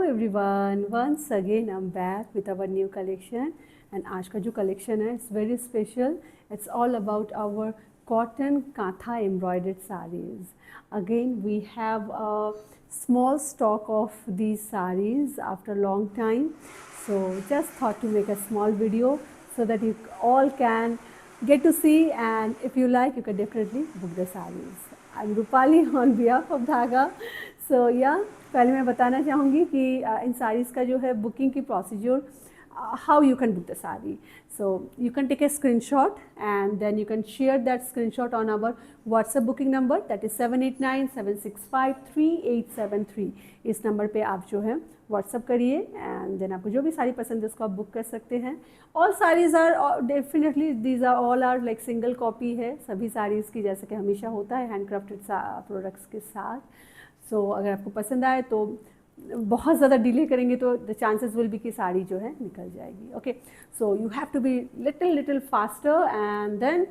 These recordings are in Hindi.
Everyone, once again I am back with our new collection and आज का जो कलेक्शन है it's very special. It's all about our cotton kantha embroidered sarees. Again we have a small stock of these sarees after a long time, so just thought to make a small video so that you all can get to see, and if you like you can definitely book the sarees. I'm Rupali on behalf of Dhaga. So yeah, पहले मैं बताना चाहूँगी कि इन sarees का जो है बुकिंग की procedure, how you can book the saree. So you can take a screenshot and then you can share that screenshot on our WhatsApp booking number, that is 7897653873. इस नंबर पे आप जो है WhatsApp करिए एंड देन आपको जो भी साड़ी पसंद है उसको आप बुक कर सकते हैं. All saris are definitely these are all are like single copy है सभी साड़ीज़ की, जैसे कि हमेशा होता है हैंडक्राफ्टेड प्रोडक्ट्स के साथ. सो अगर आपको पसंद आए तो बहुत ज़्यादा डिले करेंगे तो द चांसेस विल बी कि साड़ी जो है निकल जाएगी. Okay, so you have to be little faster and then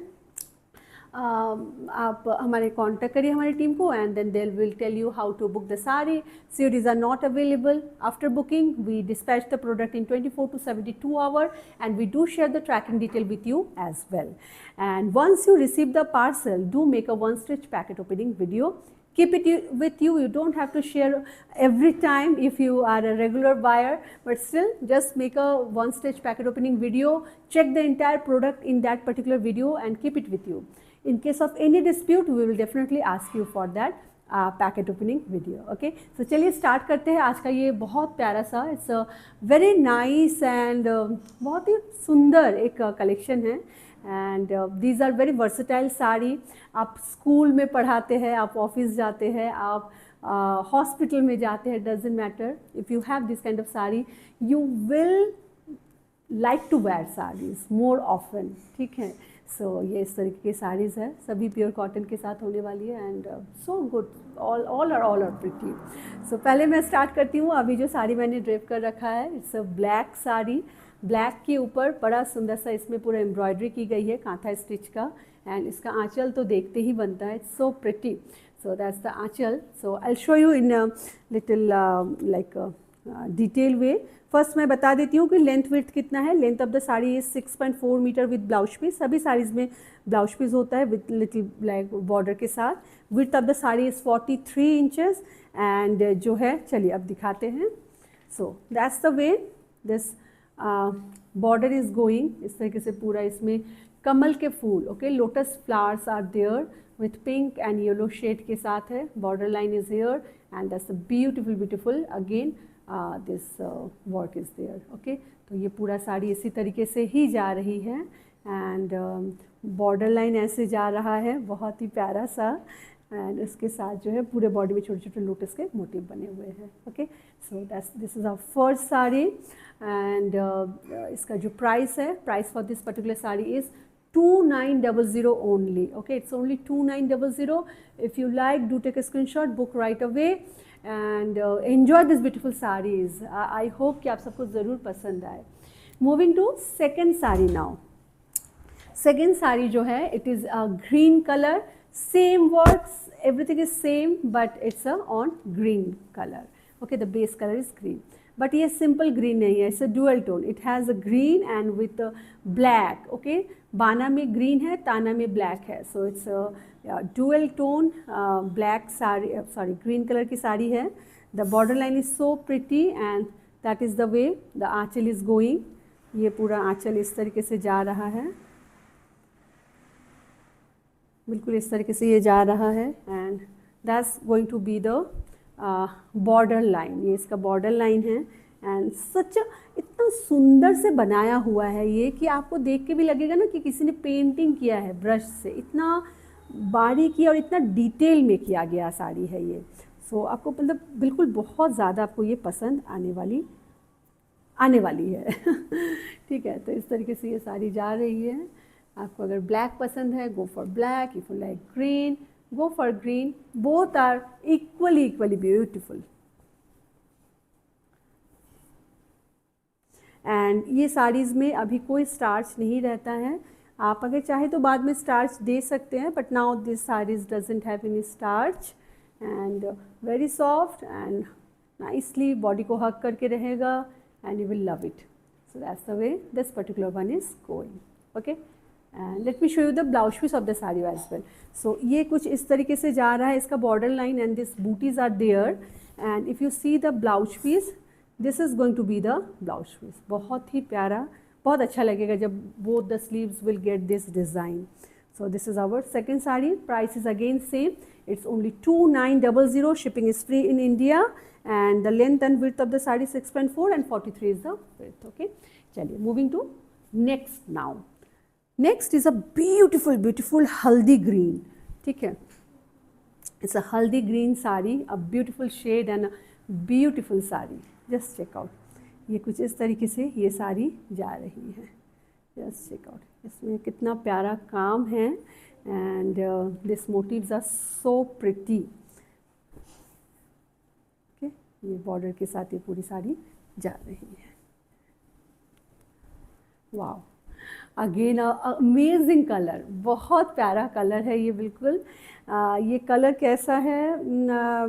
आप हमारे कांटेक्ट करिए हमारी टीम को and then they will tell you how to book the sari. Saris are not available after booking. We dispatch the product in 24 to 72 hours and we do share the tracking detail with you as well. And once you receive the parcel, do make a one stitch packet opening video. Keep it with you. You don't have to share every time if you are a regular buyer, but still just make a one stitch packet opening video. Check the entire product in that particular video and keep it with you. In case of any dispute, we will definitely ask you for that packet opening video. Okay, so चलिए स्टार्ट करते हैं. आज का ये बहुत प्यारा सा, it's a very nice and बहुत ही सुंदर एक कलेक्शन है. And these are very versatile sari. आप स्कूल में पढ़ाते हैं, आप ऑफिस जाते हैं, आप हॉस्पिटल में जाते हैं, doesn't matter. If you have this kind of sari you will like to wear saris more often. ठीक है, सो ये इस तरीके की साड़ीज़ है, सभी प्योर कॉटन के साथ होने वाली है and so good, all are pretty. So पहले मैं स्टार्ट करती हूँ. अभी जो साड़ी मैंने ड्रेप कर रखा है it's a black sari. Black के ऊपर बड़ा सुंदर सा इसमें पूरा एम्ब्रॉयडरी की गई है कांथा स्टिच का, एंड इसका आंचल तो देखते ही बनता है. It's so pretty. So that's the aanchal. So I will show you in little like detail way. First मैं बता देती हूँ कि लेंथ विड्थ कितना है. Length of the sari is 6.4 metre with blouse piece. सभी साड़ीज़ में ब्लाउज पीस होता है विद लिटिल ब्लैक बॉर्डर के साथ. Width of the sari is 43 inches and जो है चलिए अब दिखाते हैं. So that's the way this border is going. इस तरीके से पूरा इसमें कमल के फूल, okay, lotus flowers are there with pink and yellow shade के साथ है. Border line is here and that's beautiful again this work is there. Okay, तो ये पूरा साड़ी इसी तरीके से ही जा रही है एंड बॉर्डर लाइन ऐसे जा रहा है, बहुत ही प्यारा सा. एंड इसके साथ जो है पूरे बॉडी में छोटे छोटे लोटस के मोटिव बने हुए हैं. Okay, so this is our first sari and इसका जो प्राइस है, price for this particular sari is 2900 only. Okay, it's only 2900. If you like, do take a screenshot, book right away and enjoy this beautiful sarees. I hope कि आप सबको ज़रूर पसंद आए. Moving to second saree now. Second saree जो है it is a green color. Same works, everything is same, but it's a on green color. Okay, the base color is green. But ये सिंपल ग्रीन नहीं है, it's a dual tone. It has a green and with black. Okay, बाना में ग्रीन है, ताना में ब्लैक है. So it's dual tone black sari, sorry green colour की साड़ी है. The border line is so pretty and that is the way the aanchal is going. ये पूरा आंचल इस तरीके से जा रहा है, बिल्कुल इस तरीके से ये जा रहा है and that's going to be the border line. ये इसका बॉर्डर लाइन है एंड सच इतना सुंदर से बनाया हुआ है ये कि आपको देख के भी लगेगा ना कि किसी ने पेंटिंग किया है ब्रश से. इतना बारीकी और इतना डिटेल में किया गया साड़ी है ये. सो आपको मतलब बिल्कुल बहुत ज़्यादा आपको ये पसंद आने वाली है. ठीक है, तो इस तरीके से ये साड़ी जा रही है. आपको अगर ब्लैक पसंद है go for black. If you like green go for green. Both are equally beautiful. And ये साड़ीज़ में अभी कोई स्टार्च नहीं रहता है. आप अगर चाहे तो बाद में स्टार्च दे सकते हैं, but now this saris doesn't have any starch and very soft and nicely body को हग करके रहेगा and you will love it. So that's the way this particular one is going. Okay, and let me show you the blouse piece of the sari as well. So ये कुछ इस तरीके से जा रहा है, इसका border line and this butis are there. And if you see the blouse piece, this is going to be the blouse piece. बहुत ही प्यारा, बहुत अच्छा लगेगा जब both the sleeves will get this design. So this is our second saree. Price is again same. It's only 2900. Shipping is free in India, and the length and width of the saree 6.4 and 43 is the width. Okay. चलिए, moving to next now. Next is a beautiful haldi green. ठीक है. It's a haldi green saree, a beautiful shade and a beautiful saree. Just check out. ये कुछ इस तरीके से ये साड़ी जा रही है. Just check out. इसमें कितना प्यारा काम है and this motives are so pretty. Okay, ये बॉर्डर के साथ ये पूरी साड़ी जा रही है. वाओ, अगेन अमेजिंग कलर, बहुत प्यारा कलर है ये. बिल्कुल ये कलर कैसा है,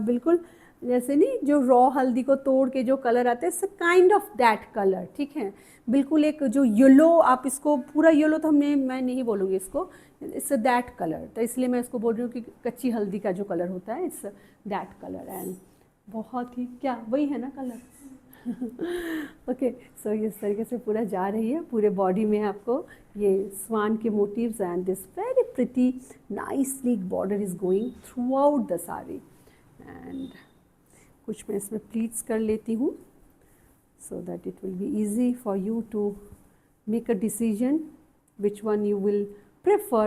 बिल्कुल जैसे नहीं जो रॉ हल्दी को तोड़ के जो कलर आता है, it's kind of that colour. ठीक है, बिल्कुल एक जो येलो, आप इसको पूरा येलो तो मैं नहीं बोलूँगी इसको, इट्स दैट कलर. तो इसलिए मैं इसको बोल रही हूँ कि कच्ची हल्दी का जो कलर होता है, इट्स दैट कलर. एंड बहुत ही क्या वही है ना कलर. ओके, सो इस तरीके से पूरा जा रही है. पूरे बॉडी में आपको ये स्वान के motives and this very pretty nice sleek border is going throughout the sari. And कुछ मैं इसमें प्लीट्स कर लेती हूँ so that it will be easy for you to make a decision which one you will prefer.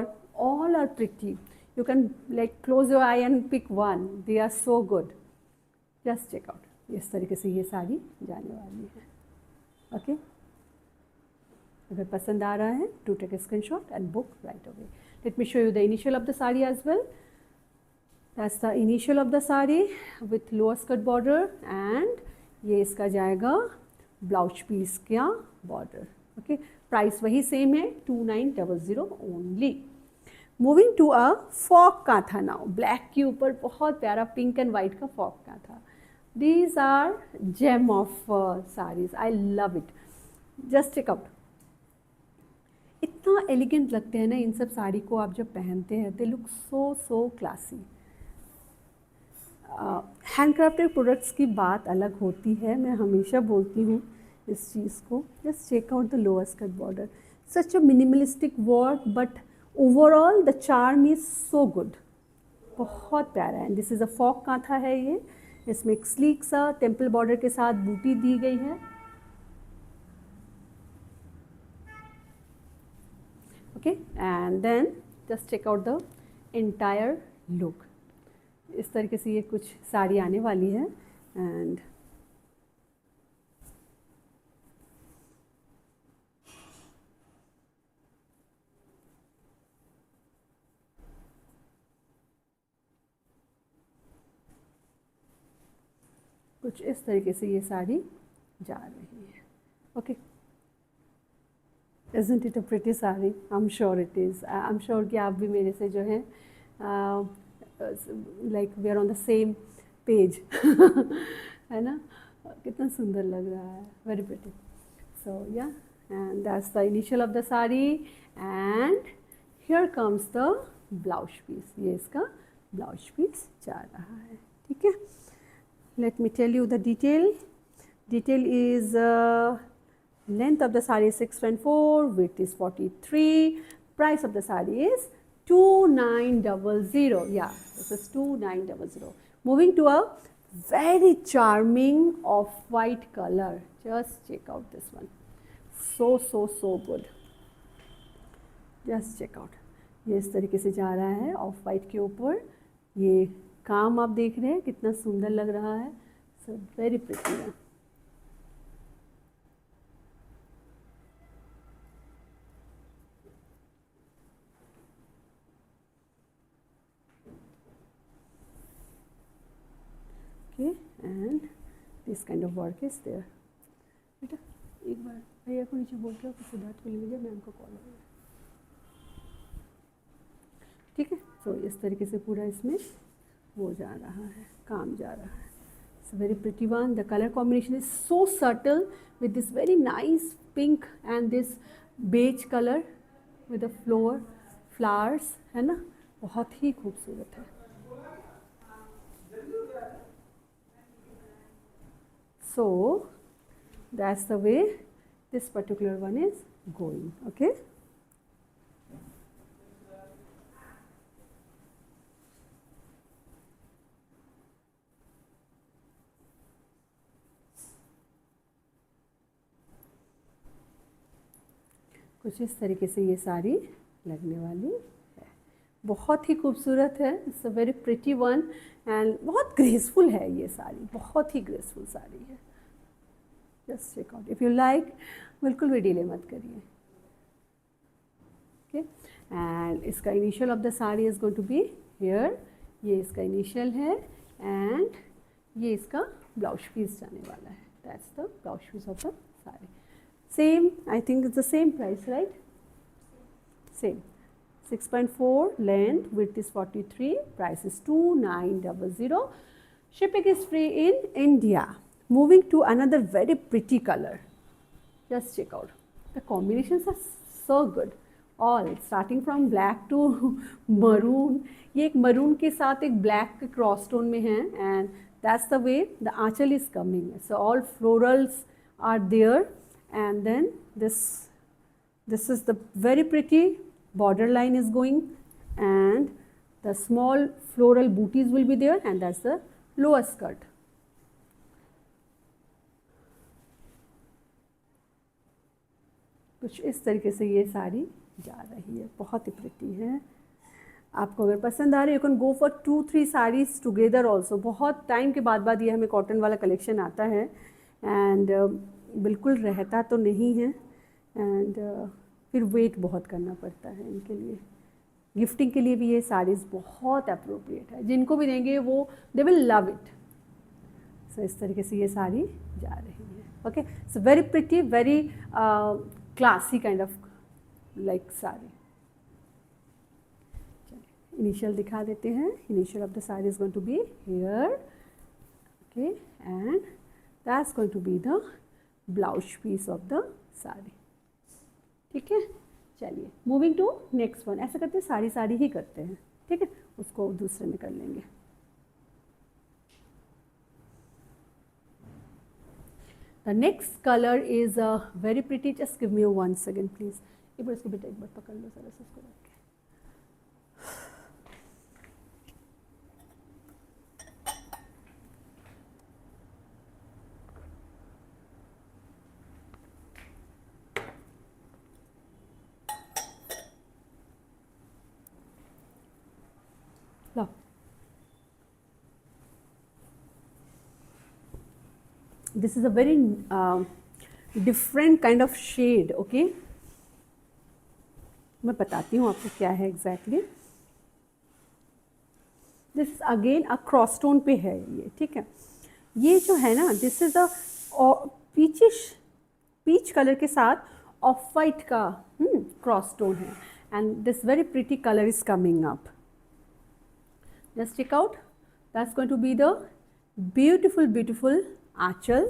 All are pretty. You can like close your eye and pick one. They are so good. Just check out. इस तरीके से ये साड़ी जाने वाली है. ओके, अगर पसंद आ रहा है to take a screenshot and book right away. Let me show you the initial of the saree as well. That's the initial of the saree with lower skirt border, and ये इसका जाएगा ब्लाउज पीस का बॉर्डर. ओके, प्राइस वही सेम है 2900 only. Moving to a folk kantha now. Black के ऊपर बहुत प्यारा पिंक एंड वाइट का folk kantha. These are gem of saris. I love it. Just check out. इतना एलिगेंट लगते हैं ना इन सब साड़ी को आप जब पहनते हैं. They look so classy. Handcrafted products की बात अलग होती है, मैं हमेशा बोलती हूँ इस चीज़ को. Just check out the lower skirt border. Such a minimalistic work but overall the charm is so good. बहुत प्यारा है. This is a folk kantha है ये. इसमें एक स्लीक सा टेम्पल बॉर्डर के साथ बूटी दी गई है. Okay, and then just check out the entire look. इस तरीके से ये कुछ साड़ी आने वाली है. एंड कुछ इस तरीके से ये साड़ी जा रही है. Okay, isn't it a pretty sari? I'm sure it is. I'm sure कि आप भी मेरे से जो है like we are on the same page. है ना, कितना सुंदर लग रहा है. very pretty. So yeah, and that's the initial of the saree. And here comes the blouse piece. ये इसका blouse piece जा रहा है. ठीक है, let me tell you the detail. Detail is length of the saree is 6.4, width is 43. Price of the saree is 2900. Yeah, this is 2900. Moving to a very charming off-white color. Just check out this one. So good. Just check out. ये इस तरीके से जा रहा है ऑफ वाइट के ऊपर. ये काम आप देख रहे हैं कितना सुंदर लग रहा है. सो वेरी प्रिटी है. Okay, and this kind of work is there. बेटा एक बार भैया को नीचे बोल के सिद्धार्थ को ले लीजिए, मैम को कॉल हो. ठीक है, तो इस तरीके से पूरा इसमें वो जा रहा है, काम जा रहा है. It's a very pretty one. The color combination is so subtle with this very nice pink and this beige color with the flowers, है ना, बहुत ही खूबसूरत है. So that's the way this particular one is going. Okay. कुछ इस तरीके से ये साड़ी लगने वाली है. बहुत ही खूबसूरत है. It's a very pretty one and बहुत ग्रेसफुल है ये साड़ी. बहुत ही ग्रेसफुल साड़ी है. Just check out if you like. बिल्कुल भी डिले मत करिए. ओके. एंड इसका initial of the sari is going to be here. ये इसका इनिशियल है एंड ये इसका ब्लाउज पीस जाने वाला है. That's the blouse piece of the sari. Same, I think it's the same price, right? Same. 6.4 length, width is 43, price is 2900. Shipping is free in India. Moving to another very pretty color. Just check out. The combinations are so good. All starting from black to maroon. ये एक maroon के साथ एक black के cross tone में है and that's the way the aanchal is coming. So all florals are there. And then this is the very pretty border line is going and the small floral booties will be there and that's the lower skirt. कुछ इस तरीके से ये साड़ी जा रही है. बहुत ही प्रिटी है. आपको अगर पसंद आ रही है you can go for 2-3 saris together also. बहुत टाइम के बाद ये हमें कॉटन वाला कलेक्शन आता है एंड बिल्कुल रहता तो नहीं है एंड फिर वेट बहुत करना पड़ता है इनके लिए. गिफ्टिंग के लिए भी ये साड़ीज़ बहुत अप्रोप्रिएट है. जिनको भी देंगे वो they will love it. So इस तरीके से ये साड़ी जा रही है. Okay. So very pretty, very classy kind of like sari. चलिए इनिशियल दिखा देते हैं. Initial of the sari is going to be here. Okay. And that's going to be the blouse piece of the sari. ठीक है. चलिए मूविंग टू नेक्स्ट वन. ऐसा करते हैं साड़ी ही करते हैं. ठीक है. उसको दूसरे में कर लेंगे. The next colour is a very pretty. Just give me 1 second please. एक बार इसको बेटा एक बार पकड़ लो जरा से इसको रख के. This is a very different kind of shade. Okay, मैं बताती हूँ आपको क्या है exactly. This again a cross tone पे है ये. ठीक है. ये जो है ना this is a peach color के साथ off white का cross tone है and this very pretty color is coming up. Just check out. That's going to be the beautiful aanchal.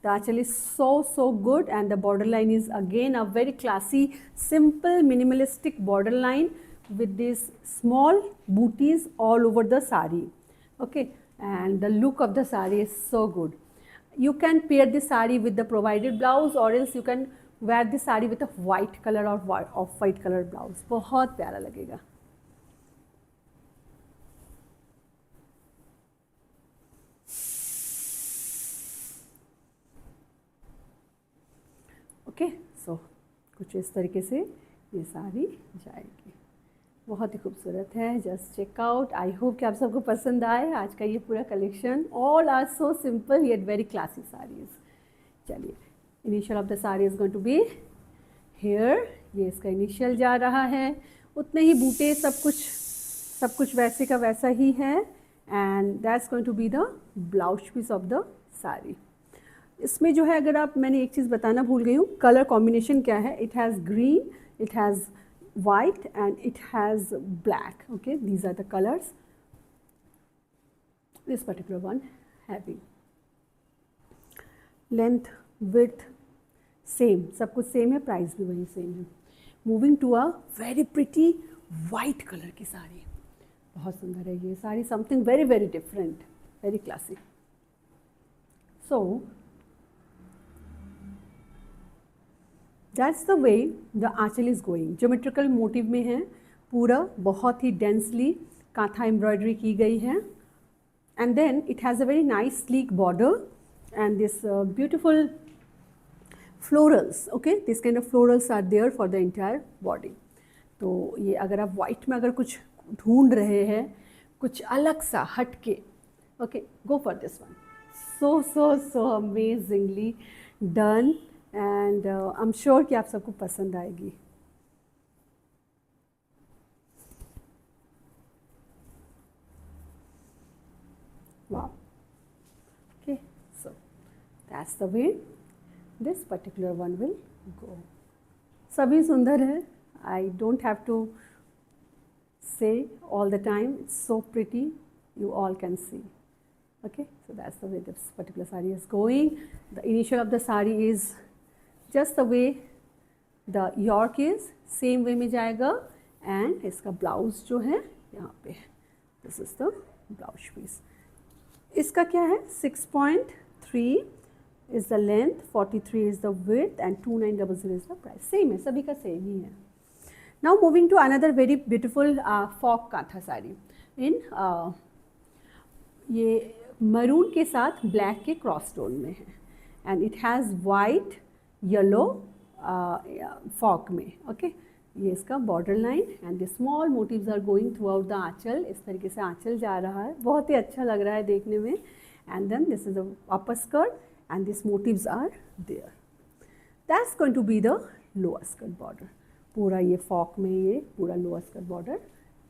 The aanchal is so good and the border line is again a very classy, simple, minimalistic border line with these small booties all over the sari. Okay, and the look of the sari is so good. You can pair this sari with the provided blouse or else you can wear this sari with a white color or off white color blouse. बहुत प्यारा लगेगा. ओके. सो कुछ इस तरीके से ये साड़ी जाएगी. बहुत ही खूबसूरत है. Just check out. I hope कि आप सबको पसंद आए आज का ये पूरा collection. All are so simple yet very classy saris. चलिए initial of the sari is going to be here. ये इसका इनिशियल जा रहा है. उतने ही बूटे सब कुछ वैसे का वैसा ही है and that's going to be the blouse piece of the sari. इसमें जो है अगर आप मैंने एक चीज़ बताना भूल गई हूँ. कलर कॉम्बिनेशन क्या है. It has green, it has white and it has black. Okay, these are the colors. This particular one having. Length width same, सब कुछ सेम है, प्राइस भी वही सेम है। Moving to a very pretty white colour की साड़ी, बहुत सुंदर है ये sari, something very very different, very classic. So that's the way the aanchal is going. Geometrical motive में है पूरा, बहुत ही डेंसली कांथा एम्ब्रॉयडरी की गई है, and then it has a very nice sleek border and this beautiful florals, okay, this kind of florals are there for the entire body. तो ये अगर आप वाइट में अगर कुछ ढूंढ रहे हैं, कुछ अलग सा हट के, okay, go for this one. So so so amazingly done, and I am sure कि आप सबको पसंद आएगी। वाह, okay, so that's the way this particular one will go. सभी सुंदर है, I don't have to say all the time, it's so pretty, you all can see, okay. So that's the way this particular saree is going. The initial of the saree is just the way the york is, same way में जाएगा, and इसका blouse जो है यहाँ पे, this is the blouse piece। इसका क्या है, 6.3 is the length, 43 is the width and 2900 is the price, same है, सभी का same ही है। Now moving to another very beautiful fog kantha saree in ये मरून के साथ ब्लैक के क्रॉस टोन में है, and it has white yellow fall में, ओके। ये इसका border line and the small motifs are going throughout the aanchal, इस तरीके से आंचल जा रहा है, बहुत ही अच्छा लग रहा है देखने में। And then this is the upper skirt and this motives are there. That's going to be the lower skirt border, पूरा ये फॉक में ये पूरा लोअर स्कर्ट बॉर्डर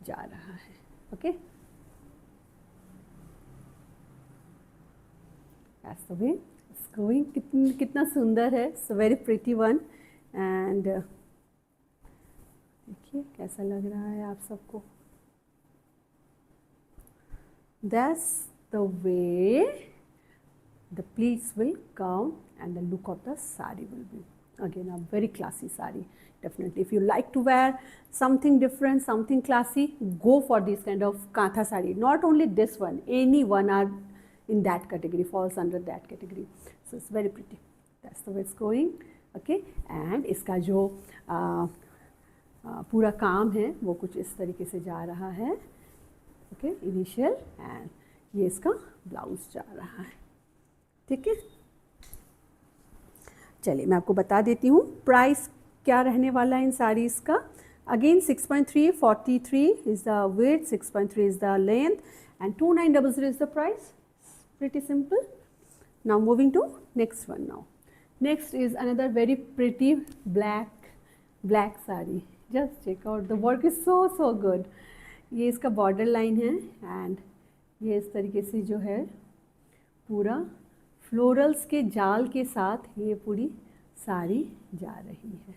जा रहा है, okay. That's the way it's going, कितना सुंदर है, it's a very pretty one, and देखिए कैसा लग रहा है आप सबको। That's the way the pleats will come and the look of the saree will be again a very classy saree. Definitely if you like to wear something different, something classy, go for this kind of kantha saree. Not only this one, any one are in that category, falls under that category. So it's very pretty, that's the way it's going, okay. And इसका जो पूरा काम है वो कुछ इस तरीके से जा रहा है, ओके, इनिशियल, एंड ये इसका ब्लाउज जा रहा है, ठीक है। चलिए मैं आपको बता देती हूँ प्राइस क्या रहने वाला है इन साड़ीज़ का। Again 6.3, 43 is the weight, 6.3 is the length and 2900 is the price. Pretty simple. Now moving to next one. Now next is another very pretty black sari. Just check out, the work is so good. ये इसका बॉर्डर लाइन है एंड ये इस तरीके से जो है पूरा फ्लोरल्स के जाल के साथ ये पूरी साड़ी जा रही है,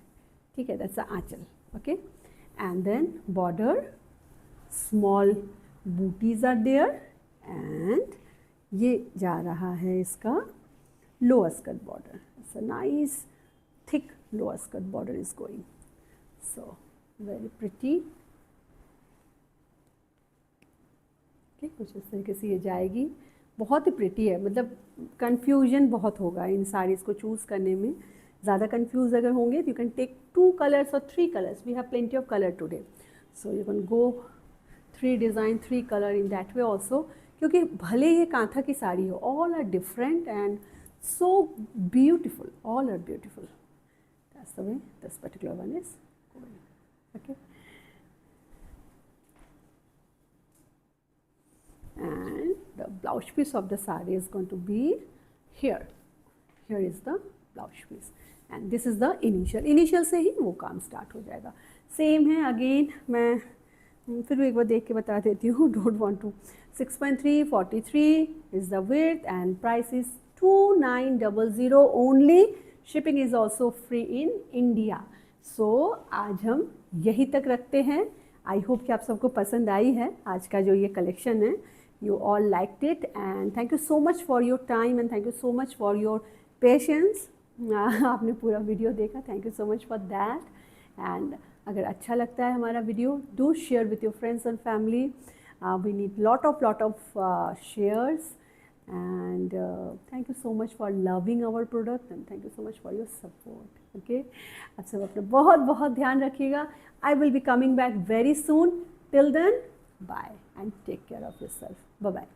ठीक है। That's aanchal, okay. And then border, small bootis are there, and ये जा रहा है इसका lower skirt border. It's a nice thick lower skirt border is going, so very pretty, ठीक। कुछ इस तरीके से ये जाएगी, बहुत ही प्रिटी है। मतलब कन्फ्यूजन बहुत होगा इन साड़ीज़ को चूज़ करने में, ज़्यादा कंफ्यूज अगर होंगे तो यू कैन टेक 2 कलर्स और 3 colours, we have plenty of colour today, so you can go 3 design 3 colour in that way also, क्योंकि भले ये कांथा की साड़ी हो, all are different and so beautiful, all are beautiful. That's the way this particular one is going, okay. And the blouse piece of the saree is going to be here. Here is the blouse piece and this is the initial से ही वो काम स्टार्ट हो जाएगा। सेम है, अगेन मैं फिर भी एक बार देख के बता देती हूँ, don't want to. 6.3, 43 is the width and price is 2900 only. Shipping is also free in India. So आज हम यही तक रखते हैं। आई होप कि आप सबको पसंद आई है आज का जो ये कलेक्शन है। You all liked it and thank you so much for your time and thank you so much for your patience. आपने पूरा वीडियो देखा, thank you so much for that. And अगर अच्छा लगता है हमारा video, do share with your friends and family. We need lot of shares, and thank you so much for loving our product, and thank you so much for your support. Okay, आप सब अपना बहुत बहुत ध्यान रखिएगा। I will be coming back very soon. Till then, bye and take care of yourself. Bye bye.